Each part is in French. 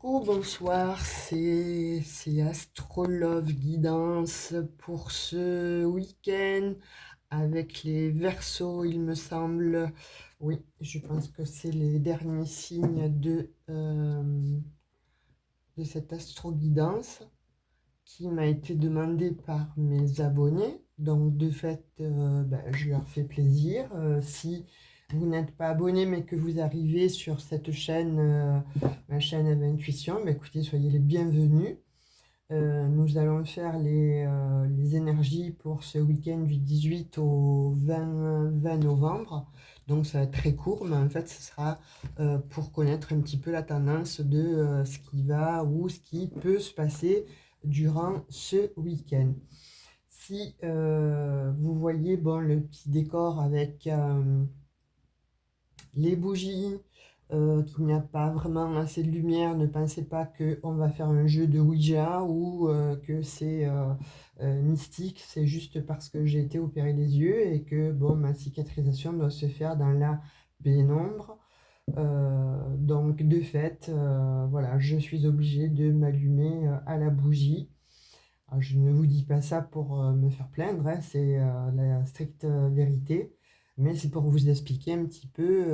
Coucou, bonsoir, c'est Astrolove Guidance pour ce week-end avec les Verseaux, il me semble. Oui, je pense que c'est les derniers signes de cette Astro Guidance qui m'a été demandée par mes abonnés. Donc de fait, je leur fais plaisir. Si vous n'êtes pas abonné mais que vous arrivez sur cette chaîne, ma chaîne Eve Intuition, écoutez, soyez les bienvenus. Nous allons faire les énergies pour ce week-end du 18 au 20 novembre. Donc ça va être très court, mais en fait ce sera pour connaître un petit peu la tendance de ce qui va ou ce qui peut se passer durant ce week-end. Si vous voyez le petit décor avec les bougies, qu'il n'y a pas vraiment assez de lumière, ne pensez pas qu'on va faire un jeu de Ouija ou que c'est mystique, c'est juste parce que j'ai été opéré des yeux et que ma cicatrisation doit se faire dans la pénombre. Donc de fait, voilà, je suis obligée de m'allumer à la bougie. Alors, je ne vous dis pas ça pour me faire plaindre, hein, c'est la stricte vérité, mais c'est pour vous expliquer un petit peu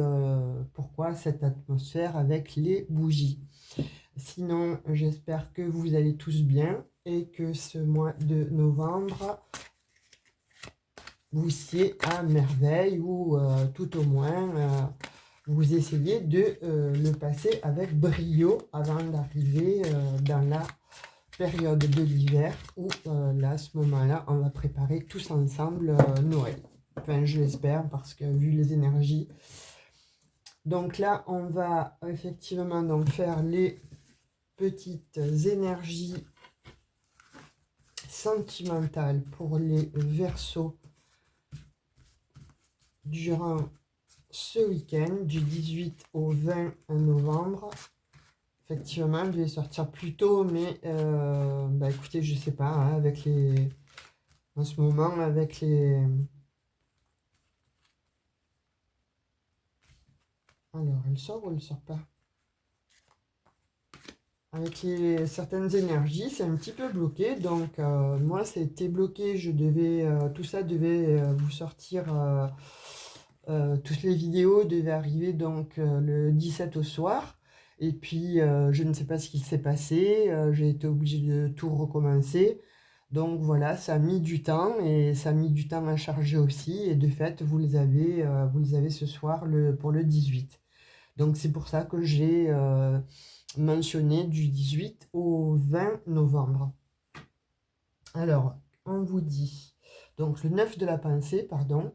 pourquoi cette atmosphère avec les bougies. Sinon, j'espère que vous allez tous bien et que ce mois de novembre, vous siez à merveille ou tout au moins vous essayez de le passer avec brio avant d'arriver dans la période de l'hiver où là, à ce moment-là, on va préparer tous ensemble Noël. Enfin, je l'espère parce que vu les énergies. Donc là, on va effectivement donc faire les petites énergies sentimentales pour les Verseaux durant ce week-end du 18 au 20 novembre. Effectivement, je vais sortir plus tôt, mais écoutez, je sais pas, hein, avec les... En ce moment, avec les... Alors, elle sort ou elle sort pas? Avec certaines énergies, c'est un petit peu bloqué. Donc, moi, c'était bloqué. Tout ça devait vous sortir. Toutes les vidéos devaient arriver donc le 17 au soir. Et puis, je ne sais pas ce qui s'est passé. J'ai été obligée de tout recommencer. Donc voilà, ça a mis du temps et ça a mis du temps à charger aussi. Et de fait, vous les avez ce soir pour le 18. Donc c'est pour ça que j'ai mentionné du 18 au 20 novembre. Alors, on vous dit, donc le 9 de la pensée, pardon.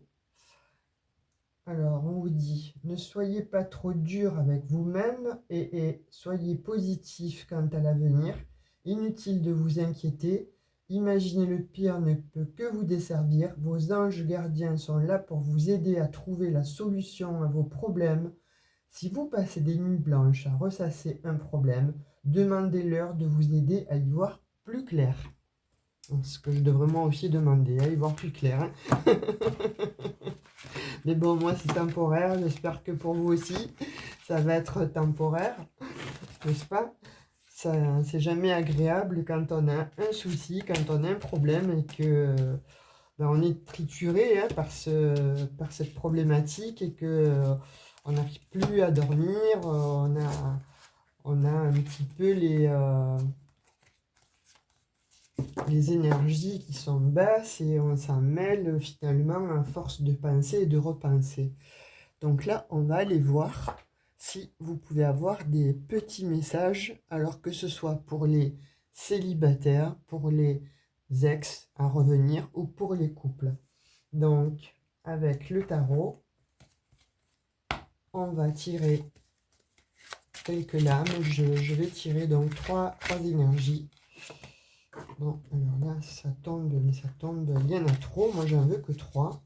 Alors, on vous dit, ne soyez pas trop dur avec vous-même et soyez positif quant à l'avenir. Inutile de vous inquiéter. Imaginez le pire ne peut que vous desservir. Vos anges gardiens sont là pour vous aider à trouver la solution à vos problèmes. Si vous passez des nuits blanches à ressasser un problème, demandez-leur de vous aider à y voir plus clair. Ce que je devrais moi aussi demander, à y voir plus clair. Hein. Mais bon, moi c'est temporaire, j'espère que pour vous aussi, ça va être temporaire, n'est-ce pas? C'est jamais agréable quand on a un souci, quand on a un problème et que on est trituré hein, par cette problématique et que on n'arrive plus à dormir, on a un petit peu les énergies qui sont basses et on s'en mêle finalement à force de penser et de repenser. Donc là, on va aller voir si vous pouvez avoir des petits messages, alors que ce soit pour les célibataires, pour les ex à revenir ou pour les couples. Donc, avec le tarot, on va tirer quelques lames. Je vais tirer donc trois énergies. Bon, alors là, ça tombe, mais ça tombe, il y en a trop. Moi, j'en veux que 3.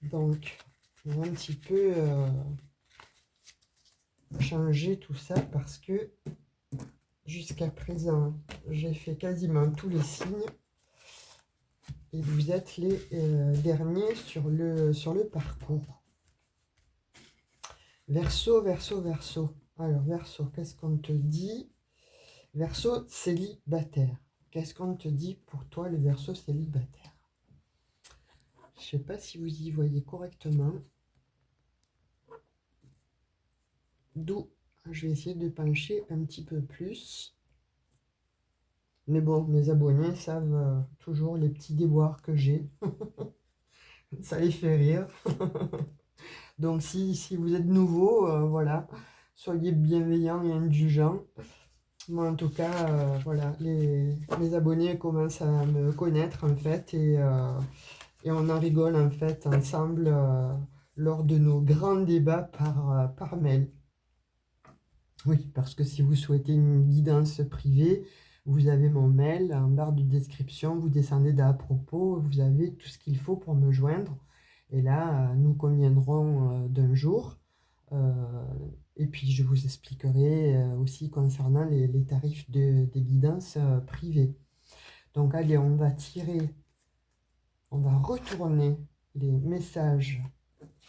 Donc, on va un petit peu changer tout ça parce que jusqu'à présent, j'ai fait quasiment tous les signes. Et vous êtes les derniers sur le parcours. Verseau, Verseau, Verseau. Alors, Verseau, qu'est-ce qu'on te dit? Verseau célibataire. Qu'est-ce qu'on te dit pour toi, le Verseau célibataire? Je ne sais pas si vous y voyez correctement. D'où je vais essayer de pencher un petit peu plus. Mais bon, mes abonnés savent toujours les petits déboires que j'ai. Ça les fait rire. Donc si vous êtes nouveau, voilà, soyez bienveillants et indulgents. Moi en tout cas, voilà, les abonnés commencent à me connaître en fait et on en rigole en fait ensemble lors de nos grands débats par mail. Oui, parce que si vous souhaitez une guidance privée, vous avez mon mail en barre de description, vous descendez d'à propos, vous avez tout ce qu'il faut pour me joindre. Et là, nous conviendrons d'un jour. Euh, et puis, je vous expliquerai aussi concernant les tarifs des guidances privées. Donc, allez, on va retourner les messages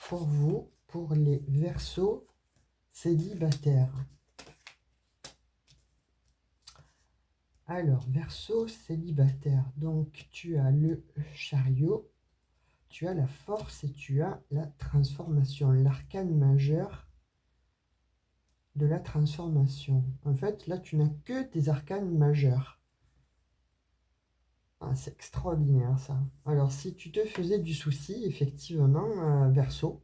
pour vous, pour les Verseaux célibataires. Alors, Verseau célibataire, donc tu as le chariot, tu as la force et tu as la transformation, l'arcane majeur de la transformation. En fait, là, tu n'as que des arcanes majeurs. Ah, c'est extraordinaire ça. Alors, si tu te faisais du souci, effectivement, Verseau,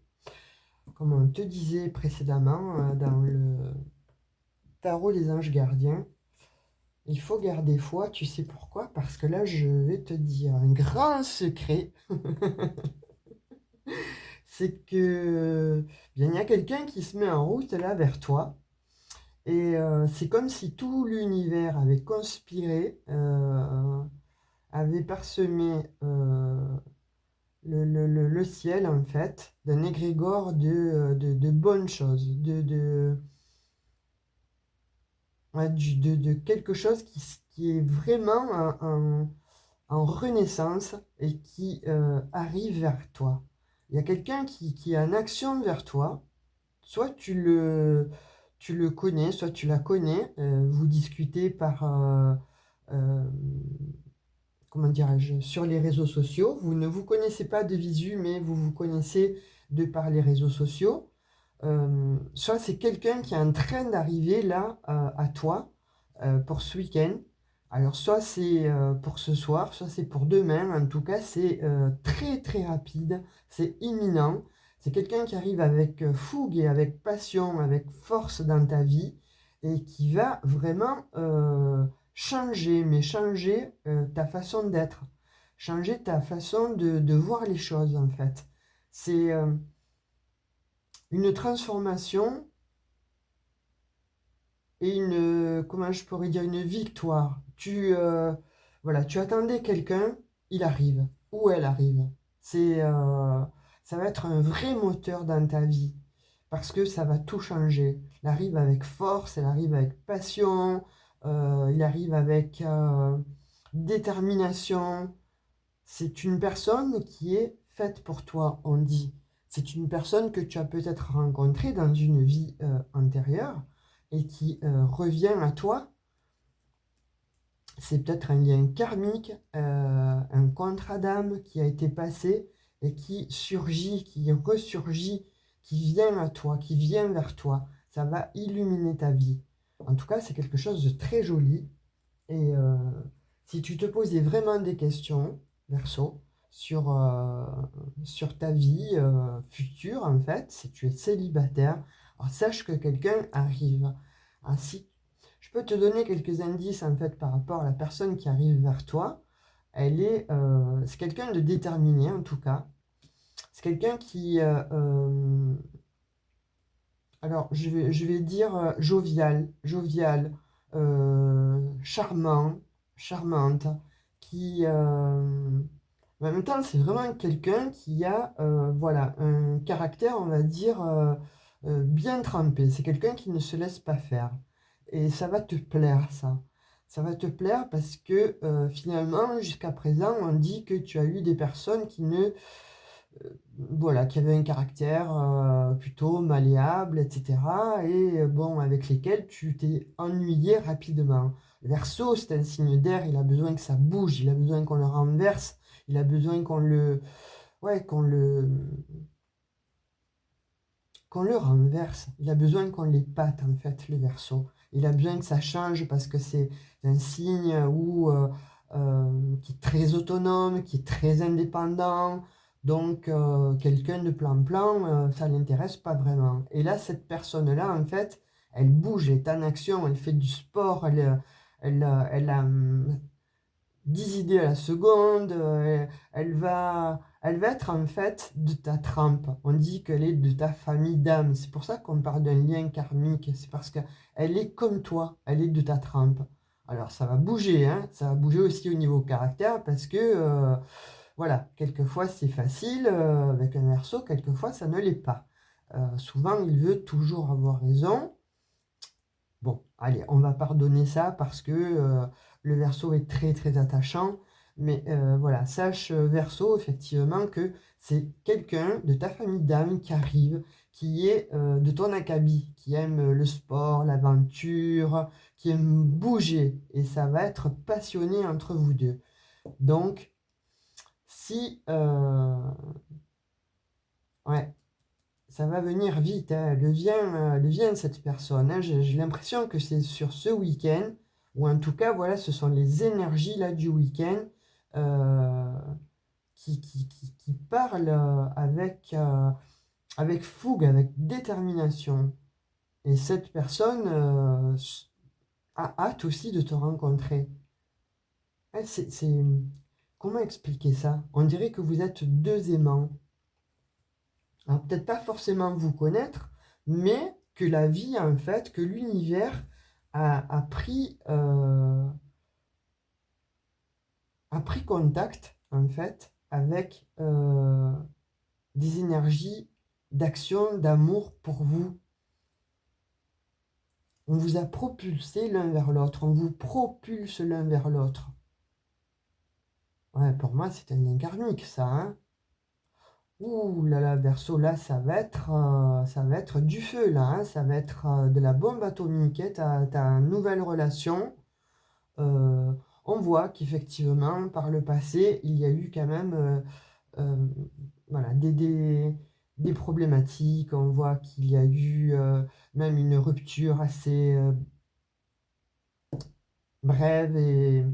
comme on te disait précédemment dans le tarot des anges gardiens, il faut garder foi, tu sais pourquoi? Parce que là, je vais te dire un grand secret. C'est que bien, il y a quelqu'un qui se met en route là vers toi. Et c'est comme si tout l'univers avait conspiré, avait parsemé le ciel en fait d'un égrégore de bonnes choses, ouais, de quelque chose qui est vraiment en renaissance et qui arrive vers toi. Il y a quelqu'un qui est en action vers toi. Soit tu le connais, soit tu la connais. Vous discutez euh, comment dirais-je, sur les réseaux sociaux. Vous ne vous connaissez pas de visu, mais vous vous connaissez de par les réseaux sociaux. Soit c'est quelqu'un qui est en train d'arriver là à toi pour ce week-end. Alors soit c'est pour ce soir, soit c'est pour demain. En tout cas, c'est très très rapide, c'est imminent. C'est quelqu'un qui arrive avec fougue et avec passion, avec force dans ta vie et qui va vraiment changer, mais changer ta façon d'être, changer ta façon de voir les choses en fait. C'est une transformation et comment je pourrais dire, une victoire. Voilà, tu attendais quelqu'un, il arrive, ou elle arrive. C'est, ça va être un vrai moteur dans ta vie, parce que ça va tout changer. Il arrive avec force, elle arrive avec passion, il arrive avec détermination. C'est une personne qui est faite pour toi, on dit. C'est une personne que tu as peut-être rencontrée dans une vie antérieure et qui revient à toi. C'est peut-être un lien karmique, un contrat d'âme qui a été passé et qui surgit, qui ressurgit, qui vient à toi, qui vient vers toi. Ça va illuminer ta vie. En tout cas, c'est quelque chose de très joli. Et si tu te posais vraiment des questions, Verseau, sur ta vie future, en fait, si tu es célibataire, alors sache que quelqu'un arrive. Ainsi, je peux te donner quelques indices, en fait, par rapport à la personne qui arrive vers toi. C'est quelqu'un de déterminé, en tout cas. C'est quelqu'un qui, alors, je vais dire jovial, charmant, charmante, qui, en même temps, c'est vraiment quelqu'un qui a, voilà, un caractère, on va dire, bien trempé. C'est quelqu'un qui ne se laisse pas faire. Et ça va te plaire, ça. Ça va te plaire parce que finalement, jusqu'à présent, on dit que tu as eu des personnes qui ne voilà, qui avaient un caractère plutôt malléable, etc. Et bon, avec lesquels tu t'es ennuyé rapidement. Le Verseau, c'est un signe d'air, il a besoin que ça bouge, il a besoin qu'on le renverse, il a besoin ouais, qu'on le renverse. Il a besoin qu'on l'épate, en fait, le Verseau. Il a besoin que ça change parce que c'est un signe qui est très autonome, qui est très indépendant. Donc, quelqu'un de plan-plan, ça ne l'intéresse pas vraiment. Et là, cette personne-là, en fait, elle bouge, elle est en action, elle fait du sport, elle a 10 idées à la seconde, elle va être en fait de ta trempe. On dit qu'elle est de ta famille d'âme. C'est pour ça qu'on parle d'un lien karmique. C'est parce qu'elle est comme toi, elle est de ta trempe. Alors ça va bouger, hein, ça va bouger aussi au niveau caractère parce que, voilà, quelquefois c'est facile avec un Verseau, quelquefois ça ne l'est pas. Souvent il veut toujours avoir raison. Bon, allez, on va pardonner ça parce que le Verseau est très très attachant. Mais voilà, sache Verseau, effectivement, que c'est quelqu'un de ta famille d'âme qui arrive, qui est de ton acabit, qui aime le sport, l'aventure, qui aime bouger. Et ça va être passionné entre vous deux. Donc, si... ouais, ça va venir vite, hein. Elle vient cette personne, hein. J'ai l'impression que c'est sur ce week-end, ou en tout cas, voilà, ce sont les énergies là du week-end euh, qui parlent avec fougue, avec détermination. Et cette personne a hâte aussi de te rencontrer. Hein, comment expliquer ça? On dirait que vous êtes deux aimants. Alors, peut-être pas forcément vous connaître, mais que la vie, en fait, que l'univers a pris contact, en fait, avec des énergies d'action, d'amour pour vous. On vous a propulsé l'un vers l'autre, on vous propulse l'un vers l'autre. Ouais, pour moi, c'est un lien karmique, ça, hein. Ouh là là, Verseau, là, ça va être du feu, là, hein. Ça va être de la bombe atomique, hein. T'as une nouvelle relation. Euh, on voit qu'effectivement, par le passé, il y a eu quand même euh, voilà, des problématiques. On voit qu'il y a eu même une rupture assez brève et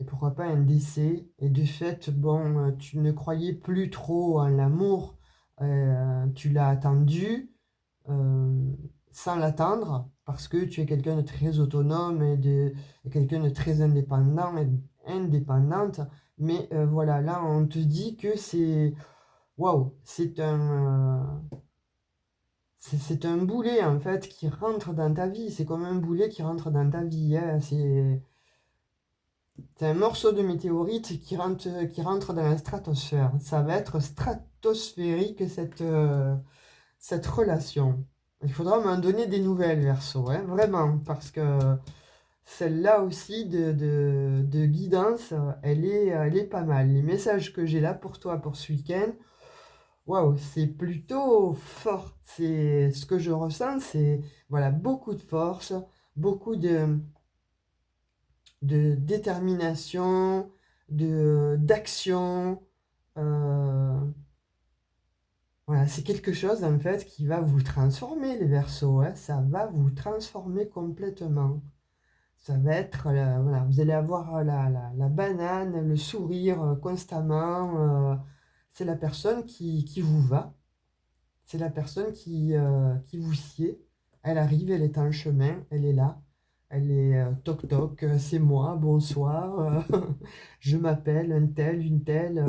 pourquoi pas un décès. Et de fait, bon, tu ne croyais plus trop en l'amour, tu l'as attendu euh, sans l'attendre, parce que tu es quelqu'un de très autonome et quelqu'un de très indépendant et indépendante. Mais voilà, là, on te dit que c'est... Waouh, c'est un boulet, en fait, qui rentre dans ta vie. C'est comme un boulet qui rentre dans ta vie, hein. C'est un morceau de météorite qui rentre dans la stratosphère. Ça va être stratosphérique, cette relation. Il faudra m'en donner des nouvelles, Verseau, hein, vraiment, parce que celle-là aussi de guidance, elle est pas mal. Les messages que j'ai là pour toi pour ce week-end, waouh, c'est plutôt fort. C'est ce que je ressens, c'est voilà, beaucoup de force, beaucoup de détermination, d'action. euh, Voilà, c'est quelque chose en fait qui va vous transformer les Verseaux, hein. Ça va vous transformer complètement. Ça va être, voilà, vous allez avoir la banane, le sourire constamment. C'est la personne qui vous va. C'est la personne qui vous sied. Elle arrive, elle est en chemin, elle est là. Elle est toc toc, c'est moi, bonsoir. Je m'appelle un tel, une telle.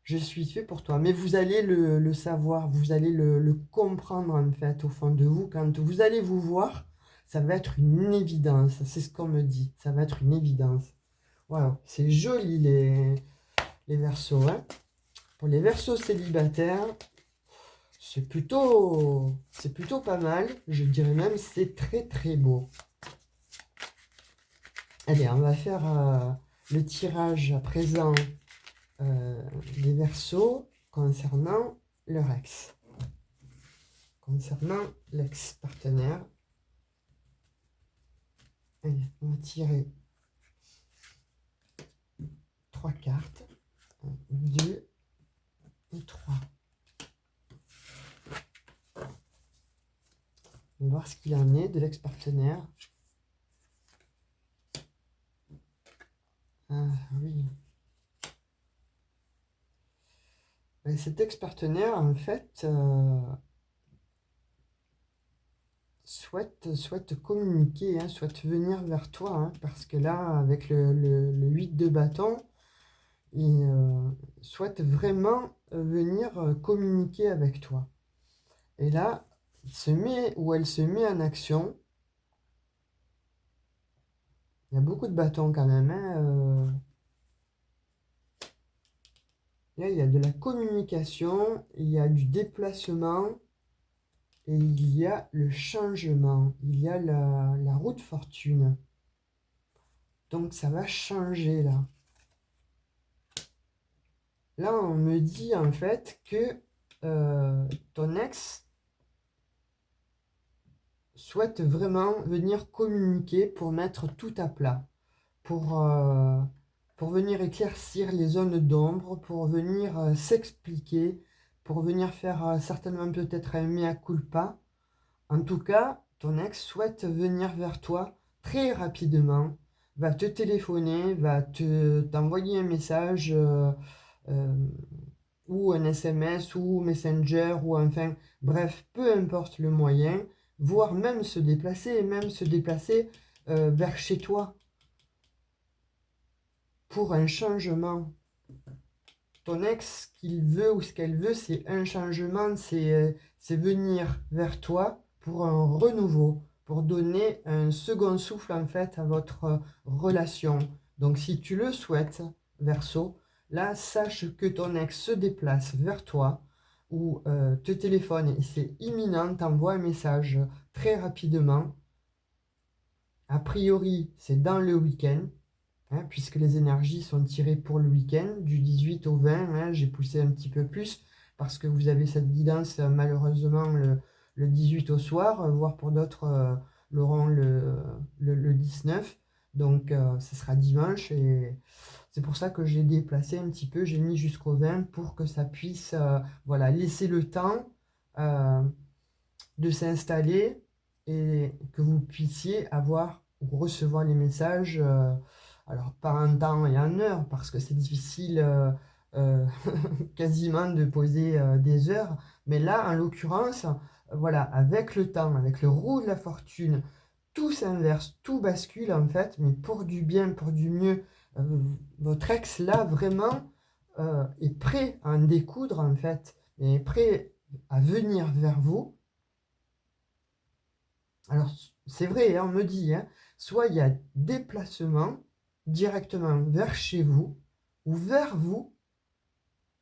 Je suis fait pour toi. Mais vous allez le savoir, vous allez le comprendre en fait au fond de vous. Quand vous allez vous voir, ça va être une évidence. C'est ce qu'on me dit. Ça va être une évidence. Voilà, c'est joli les Verseaux, hein. Pour les Verseaux célibataires, c'est plutôt pas mal. Je dirais même c'est très très beau. Allez, on va faire le tirage à présent des Verseaux concernant leur ex. Concernant l'ex-partenaire. Allez, on va tirer 3 cartes. 1, 2 et 3. On va voir ce qu'il en est de l'ex-partenaire. Ah oui. Et cet ex-partenaire, en fait, souhaite communiquer, hein, souhaite venir vers toi, hein, parce que là, avec le 8 de bâton, il souhaite vraiment venir communiquer avec toi. Et là, il se met, ou elle se met en action. Il y a beaucoup de bâtons quand même, hein, là, il y a de la communication, il y a du déplacement et il y a le changement. Il y a la roue de fortune. Donc ça va changer là. Là, on me dit en fait que ton ex souhaite vraiment venir communiquer pour mettre tout à plat, pour venir éclaircir les zones d'ombre, pour venir s'expliquer, pour venir faire certainement peut-être un mea culpa. En tout cas, ton ex souhaite venir vers toi très rapidement, va te téléphoner, va t'envoyer un message euh, ou un SMS ou Messenger ou enfin, bref, peu importe le moyen, voire même se déplacer, vers chez toi pour un changement. Ton ex, ce qu'il veut ou ce qu'elle veut, c'est un changement, c'est venir vers toi pour un renouveau, pour donner un second souffle en fait à votre relation. Donc si tu le souhaites, Verseau, là, sache que ton ex se déplace vers toi ou te téléphone et c'est imminent, t'envoie un message très rapidement. A priori, c'est dans le week-end. Hein, puisque les énergies sont tirées pour le week-end, du 18 au 20, hein, j'ai poussé un petit peu plus, parce que vous avez cette guidance malheureusement le 18 au soir, voire pour d'autres l'auront le 19, donc ce sera dimanche, et c'est pour ça que j'ai déplacé un petit peu, j'ai mis jusqu'au 20 pour que ça puisse voilà, laisser le temps de s'installer et que vous puissiez avoir ou recevoir les messages, alors pas en temps et en heure, parce que c'est difficile quasiment de poser des heures, mais là, en l'occurrence, voilà, avec le temps, avec le roue de la fortune, tout s'inverse, tout bascule en fait, mais pour du bien, pour du mieux. Votre ex, là, vraiment, est prêt à en découdre en fait, est prêt à venir vers vous. Alors, c'est vrai, hein, on me dit, hein, soit il y a déplacement directement vers chez vous ou vers vous,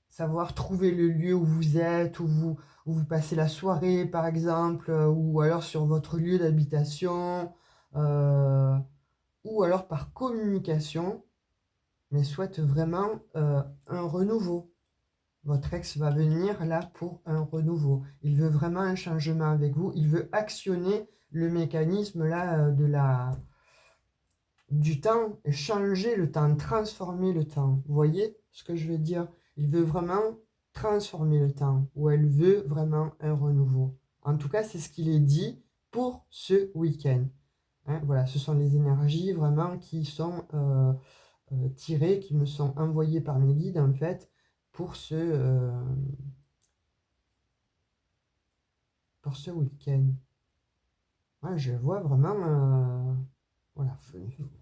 savoir trouver le lieu où vous êtes, où vous passez la soirée par exemple, ou alors sur votre lieu d'habitation, euh, ou alors par communication, mais souhaite vraiment un renouveau. Votre ex va venir là pour un renouveau. Il veut vraiment un changement avec vous. Il veut actionner le mécanisme là du temps, changer le temps, transformer le temps. Vous voyez ce que je veux dire? Il veut vraiment transformer le temps, ou elle veut vraiment un renouveau. En tout cas, c'est ce qu'il est dit pour ce week-end. Hein, voilà, ce sont les énergies vraiment qui sont tirées, qui me sont envoyées par mes guides en fait pour ce week-end. Ouais, je vois vraiment, voilà,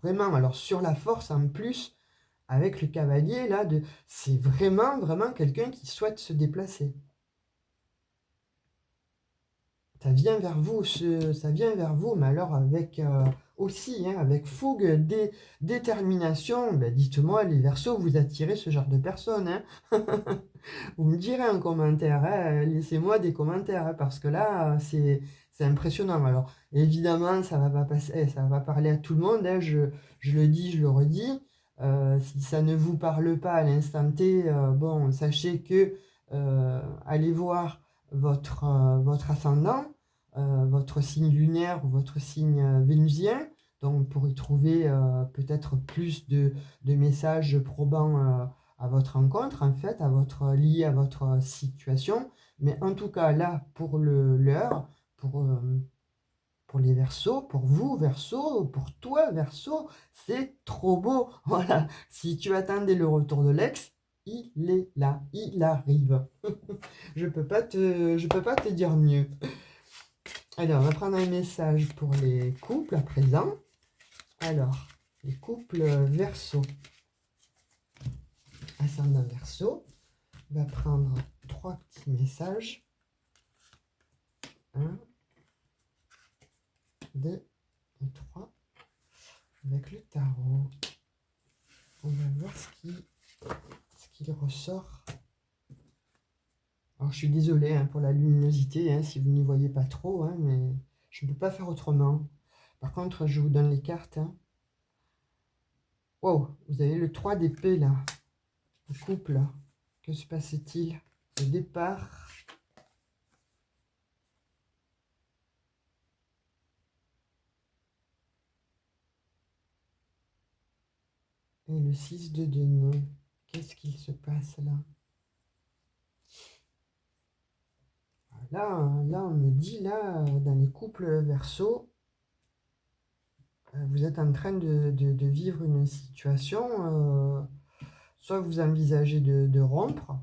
vraiment, alors sur la force en plus, avec le cavalier là, c'est vraiment, vraiment quelqu'un qui souhaite se déplacer. Ça vient vers vous, mais alors avec aussi, hein, avec fougue, détermination. Ben, dites-moi, les Verseaux, vous attirez ce genre de personnes. Hein. Vous me direz en commentaire, hein, laissez-moi des commentaires, hein, parce que là, c'est impressionnant. Alors, évidemment, ça va pas passer, ça va pas parler à tout le monde, hein, je le dis, je le redis. Si ça ne vous parle pas à l'instant T, bon, sachez que allez voir votre ascendant, votre signe lunaire ou votre signe vénusien, donc pour y trouver peut-être plus de messages probants à votre rencontre, en fait, liés à votre situation. Mais en tout cas, là, pour l'heure, pour, euh, pour les Verseaux, pour vous, Verseau, pour toi, Verseau, c'est trop beau. Voilà, si tu attendais le retour de l'ex, il est là, il arrive. Je peux pas te dire mieux. Alors, on va prendre un message pour les couples à présent. Alors, les couples Verseau, ascendant Verseau, on va prendre 3 petits messages. 1, 2 et 3 avec le tarot. On va voir ce qu'il ressort. Alors je suis désolé pour la luminosité, si vous n'y voyez pas trop, mais je ne peux pas faire autrement. Par contre, je vous donne les cartes. Wow, vous avez le 3 d'épée là. Le couple, que se passe-t-il? Le départ. Et le 6 de denier. Qu'est-ce qu'il se passe là? Là, on me dit, là, dans les couples Verseau, vous êtes en train de vivre une situation, soit vous envisagez de rompre,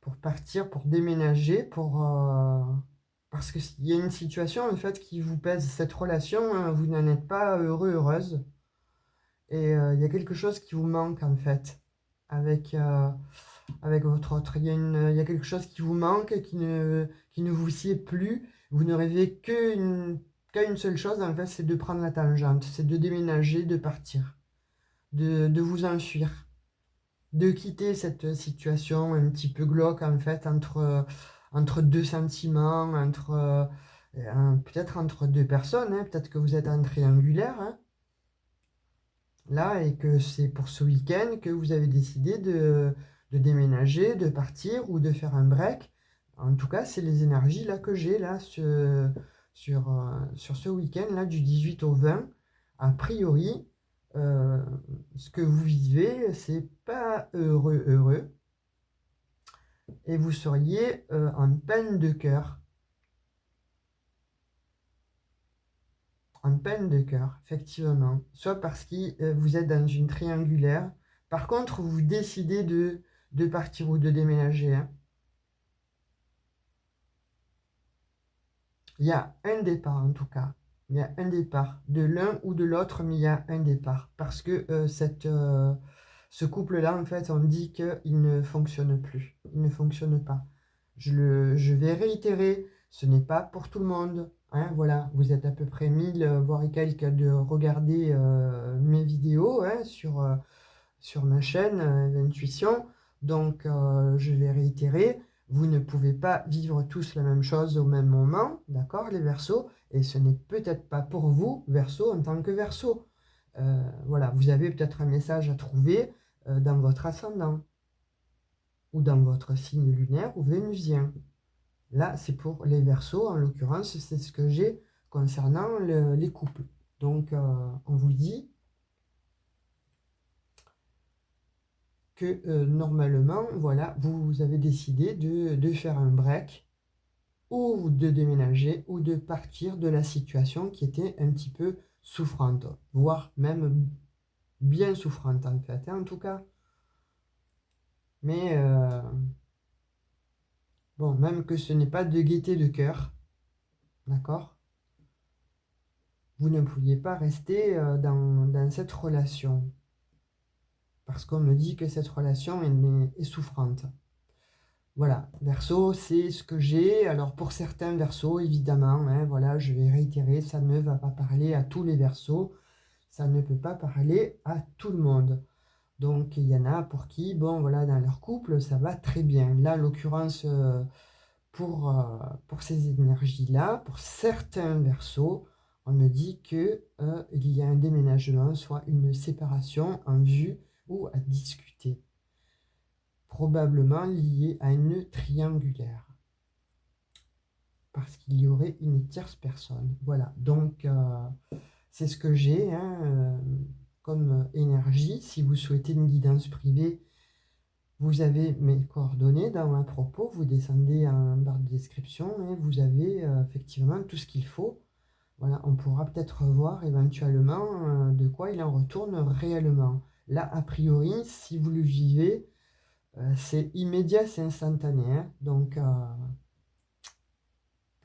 pour partir, pour déménager, parce qu'il y a une situation en fait qui vous pèse. Cette relation, vous n'en êtes pas heureux, heureuse. Et il y a quelque chose qui vous manque en fait avec votre autre. Il y a quelque chose qui vous manque, qui ne vous sied plus. Vous ne rêvez qu'à une seule chose en fait, c'est de prendre la tangente, c'est de déménager, de partir, de vous enfuir, de quitter cette situation un petit peu glauque en fait entre deux sentiments, peut-être entre deux personnes, peut-être que vous êtes en triangulaire, là, et que c'est pour ce week-end que vous avez décidé de déménager, de partir ou de faire un break. En tout cas, c'est les énergies là que j'ai là sur ce week-end là du 18 au 20. A priori, euh, ce que vous vivez, c'est pas heureux, et vous seriez en peine de cœur. En peine de cœur, effectivement. Soit parce que vous êtes dans une triangulaire. Par contre, vous décidez de partir ou de déménager. Il y a un départ en tout cas. Il y a un départ de l'un ou de l'autre, mais il y a un départ. Parce que ce couple-là, en fait, on dit qu'il ne fonctionne plus. Il ne fonctionne pas. Je vais réitérer, ce n'est pas pour tout le monde. Voilà, vous êtes à peu près 1000, voire et quelques, de regarder mes vidéos sur ma chaîne d'intuition. Donc, je vais réitérer. Vous ne pouvez pas vivre tous la même chose au même moment, d'accord, les Verseaux, et ce n'est peut-être pas pour vous, Verseau, en tant que Verseau. Voilà, vous avez peut-être un message à trouver dans votre ascendant, ou dans votre signe lunaire ou vénusien. Là, c'est pour les Verseaux, en l'occurrence, c'est ce que j'ai concernant les couples. Donc, on vous dit que normalement, voilà, vous avez décidé de faire un break, ou de déménager, ou de partir de la situation qui était un petit peu souffrante, voire même bien souffrante en fait, en tout cas. Mais bon, même que ce n'est pas de gaieté de cœur, d'accord? Vous ne pouviez pas rester dans cette relation. Parce qu'on me dit que cette relation est souffrante. Voilà, Verseau, c'est ce que j'ai. Alors pour certains Verseaux, évidemment, voilà, je vais réitérer, ça ne va pas parler à tous les Verseaux. Ça ne peut pas parler à tout le monde. Donc il y en a pour qui, bon voilà, dans leur couple, ça va très bien. Là, en l'occurrence, pour ces énergies-là, pour certains Verseaux, On me dit que il y a un déménagement, soit une séparation en vue ou à discuter, probablement lié à une triangulaire, parce qu'il y aurait une tierce personne. Voilà, donc c'est ce que j'ai hein, comme énergie. Si vous souhaitez une guidance privée, vous avez mes coordonnées dans un propos, vous descendez en barre de description et vous avez effectivement tout ce qu'il faut. Voilà, on pourra peut-être voir éventuellement de quoi il en retourne réellement. Là, a priori, si vous le vivez, c'est immédiat, c'est instantané, hein. Donc,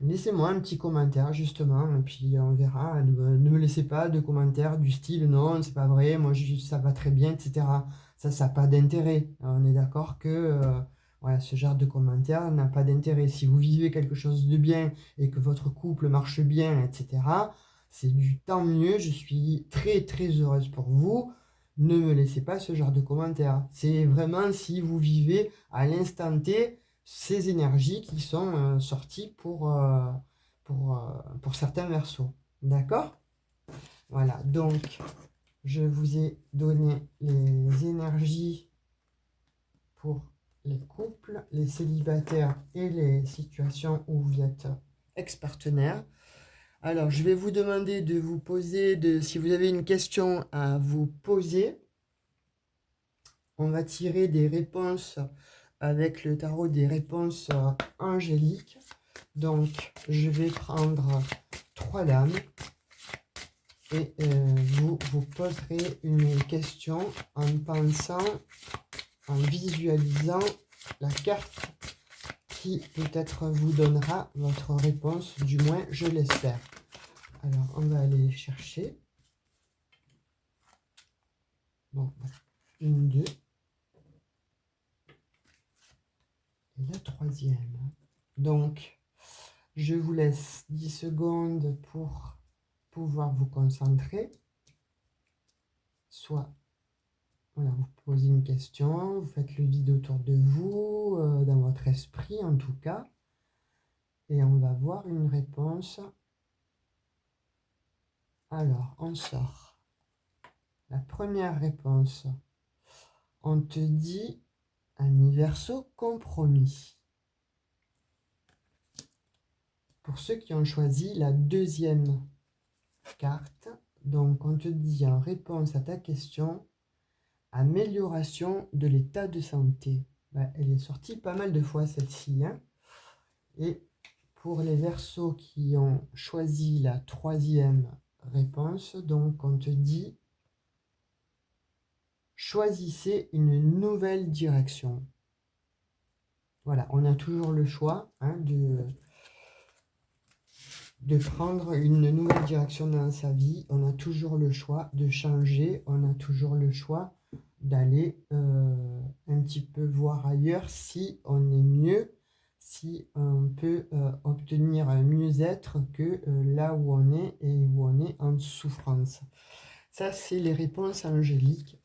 laissez-moi un petit commentaire justement, et puis on verra. Ne me laissez pas de commentaires du style non, c'est pas vrai, moi ça va très bien, etc. Ça n'a pas d'intérêt. On est d'accord que voilà, ce genre de commentaires n'a pas d'intérêt. Si vous vivez quelque chose de bien et que votre couple marche bien, etc., c'est du tant mieux. Je suis très très heureuse pour vous. Ne me laissez pas ce genre de commentaires. C'est vraiment si vous vivez à l'instant T ces énergies qui sont sorties pour certains versos. D'accord? Voilà, donc je vous ai donné les énergies pour les couples, les célibataires et les situations où vous êtes ex-partenaire. Alors, je vais vous demander de vous poser, si vous avez une question à vous poser, on va tirer des réponses avec le tarot des réponses angéliques. Donc, je vais prendre 3 lames et vous poserez une question en pensant, en visualisant la carte qui peut-être vous donnera votre réponse, du moins je l'espère. Alors, on va aller chercher. Bon, 1, 2. Et la 3e. Donc, je vous laisse 10 secondes pour pouvoir vous concentrer. Soit, voilà, vous posez une question, vous faites le vide autour de vous, dans votre esprit en tout cas. Et on va voir une réponse. Alors, on sort. La première réponse. On te dit un verso compromis. Pour ceux qui ont choisi la 2e carte, donc on te dit en réponse à ta question, amélioration de l'état de santé. Ben, elle est sortie pas mal de fois celle-ci. Hein. Et pour les versos qui ont choisi la 3e réponse, donc on te dit choisissez une nouvelle direction. Voilà, on a toujours le choix hein, de prendre une nouvelle direction dans sa vie. On a toujours le choix de changer. On a toujours le choix d'aller un petit peu voir ailleurs si on est mieux, si on peut obtenir un mieux-être que là où on est et où on est en souffrance. Ça, c'est les réponses angéliques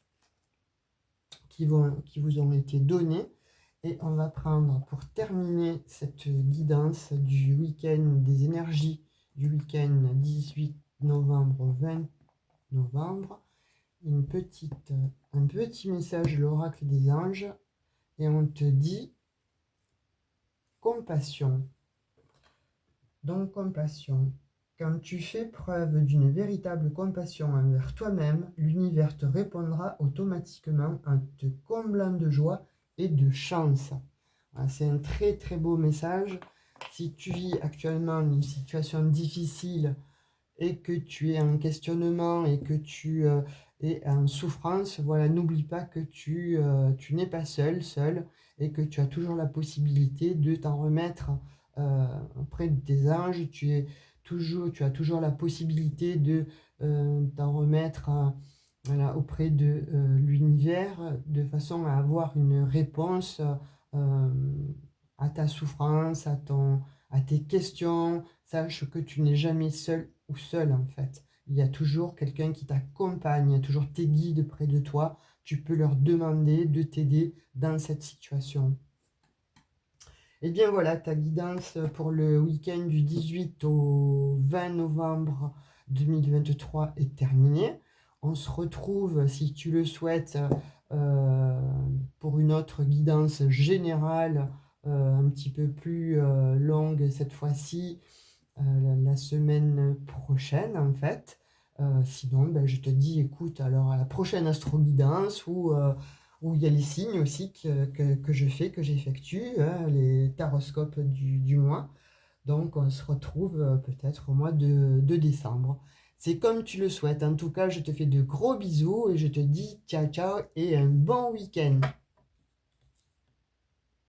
qui vous ont été données. Et on va prendre, pour terminer cette guidance du week-end des énergies, du week-end 18 novembre 20 novembre, un petit message de l'oracle des anges. Et on te dit compassion. Donc compassion. Quand tu fais preuve d'une véritable compassion envers toi-même, l'univers te répondra automatiquement en te comblant de joie et de chance. Voilà, c'est un très très beau message. Si tu vis actuellement une situation difficile et que tu es en questionnement et que tu es en souffrance, voilà, n'oublie pas que tu n'es pas seul et que tu as toujours la possibilité de t'en remettre auprès de tes anges. Tu as toujours la possibilité de t'en remettre voilà, auprès de l'univers de façon à avoir une réponse à ta souffrance, à tes questions. Sache que tu n'es jamais seul ou seul en fait. Il y a toujours quelqu'un qui t'accompagne, il y a toujours tes guides près de toi. Tu peux leur demander de t'aider dans cette situation. Et bien voilà ta guidance pour le week-end du 18 au 20 novembre 2023 est terminé. On se retrouve, si tu le souhaites, euh, pour une autre guidance générale, un petit peu plus longue cette fois-ci, la semaine prochaine en fait. Sinon, ben, je te dis, écoute, alors à la prochaine astro-guidance où il y a les signes aussi que je fais, que j'effectue, hein, les taroscopes du mois. Donc, on se retrouve peut-être au mois de décembre. C'est comme tu le souhaites. En tout cas, je te fais de gros bisous et je te dis ciao ciao et un bon week-end.